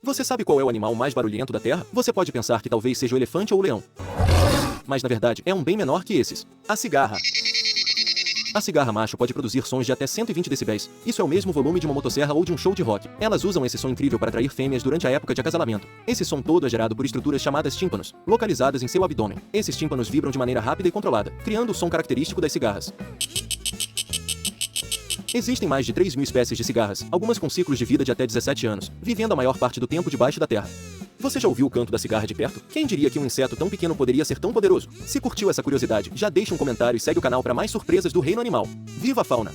Você sabe qual é o animal mais barulhento da Terra? Você pode pensar que talvez seja o elefante ou o leão. Mas na verdade, é um bem menor que esses. A cigarra. A cigarra macho pode produzir sons de até 120 decibéis. Isso é o mesmo volume de uma motosserra ou de um show de rock. Elas usam esse som incrível para atrair fêmeas durante a época de acasalamento. Esse som todo é gerado por estruturas chamadas tímpanos, localizadas em seu abdômen. Esses tímpanos vibram de maneira rápida e controlada, criando o som característico das cigarras. Existem mais de 3.000 espécies de cigarras, algumas com ciclos de vida de até 17 anos, vivendo a maior parte do tempo debaixo da terra. Você já ouviu o canto da cigarra de perto? Quem diria que um inseto tão pequeno poderia ser tão poderoso? Se curtiu essa curiosidade, já deixa um comentário e segue o canal para mais surpresas do reino animal. Viva a fauna!